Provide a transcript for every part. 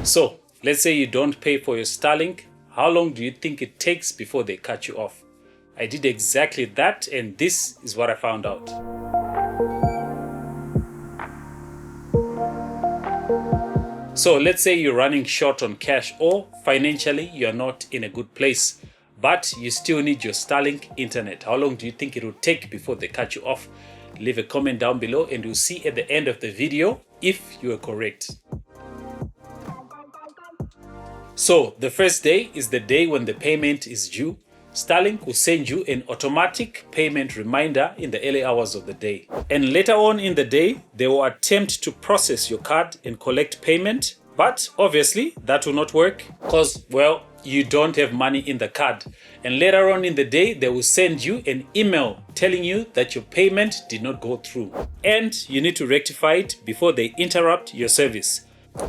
So let's say you don't pay for your Starlink. How long do you think it takes before they cut you off? I did exactly that, and this is what I found out. So let's say you're running short on cash, or financially you're not in a good place, but you still need your Starlink internet. How long do you think it will take before they cut you off? Leave a comment down below and we'll see at the end of the video if you are correct. So the first day is the day when the payment is due. Starlink will send you an automatic payment reminder in the early hours of the day. And later on in the day, they will attempt to process your card and collect payment. But obviously that will not work because, well, you don't have money in the card. And later on in the day, they will send you an email telling you that your payment did not go through. And you need to rectify it before they interrupt your service.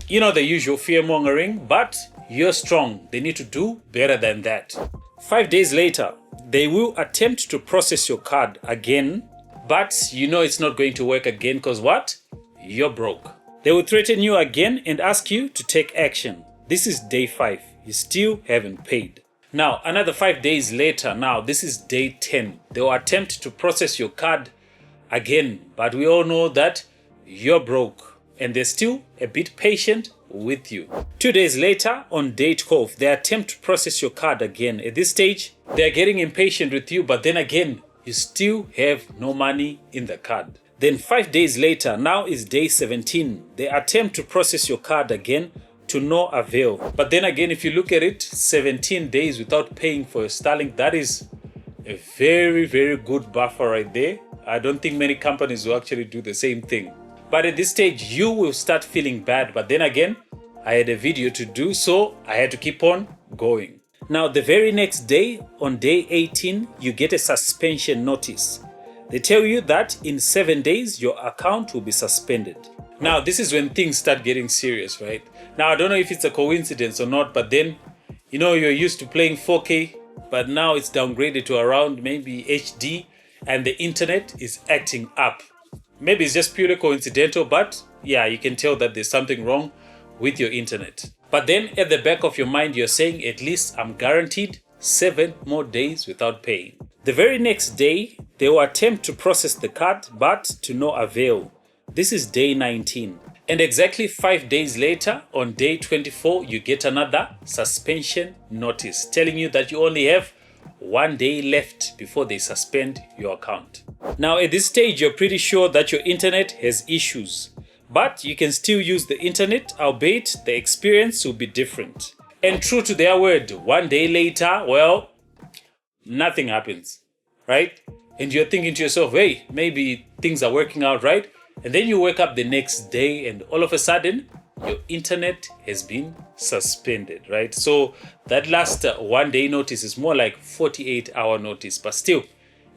You know, the usual fear-mongering, but you're strong. They need to do better than that. 5 days later, they will attempt to process your card again, but you know it's not going to work again because what? You're broke. They will threaten you again and ask you to take action. This is day 5. You still haven't paid. Now, another 5 days later, now this is day 10. They will attempt to process your card again, but we all know that you're broke and they're still a bit patient with you. 2 days later, on day 12, they attempt to process your card again. At this stage, they're getting impatient with you, but then again, you still have no money in the card. Then 5 days later, now is day 17, they attempt to process your card again to no avail. But then again, if you look at it, 17 days without paying for your Starlink, that is a very, very good buffer right there. I don't think many companies will actually do the same thing. But at this stage, you will start feeling bad. But then again, I had a video to do, so I had to keep on going. Now, the very next day, on day 18, you get a suspension notice. They tell you that in 7 days, your account will be suspended. Now, this is when things start getting serious, right? Now, I don't know if it's a coincidence or not, but then, you know, you're used to playing 4K, but now it's downgraded to around maybe HD, and the internet is acting up. Maybe it's just purely coincidental, but yeah, you can tell that there's something wrong with your internet. But then at the back of your mind, you're saying, at least I'm guaranteed 7 more days without paying. The very next day, they will attempt to process the card, but to no avail. This is day 19. And exactly 5 days later, on day 24, you get another suspension notice telling you that you only have 1 day left before they suspend your account. Now, at this stage, you're pretty sure that your internet has issues, but you can still use the internet, albeit the experience will be different. And true to their word, 1 day later, well, nothing happens, right? And you're thinking to yourself, hey, maybe things are working out, right? And then you wake up the next day and all of a sudden, your internet has been suspended, right? So that last 1 day notice is more like 48-hour notice, but still,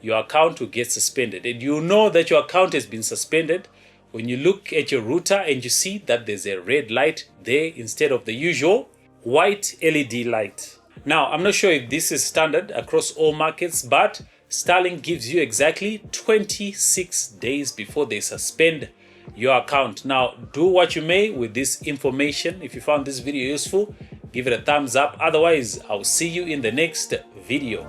your account will get suspended. And you know that your account has been suspended when you look at your router and you see that there's a red light there instead of the usual white LED light. Now, I'm not sure if this is standard across all markets, but Starlink gives you exactly 26 days before they suspend your account. Now, do what you may with this information. If you found this video useful, give it a thumbs up. Otherwise, I'll see you in the next video.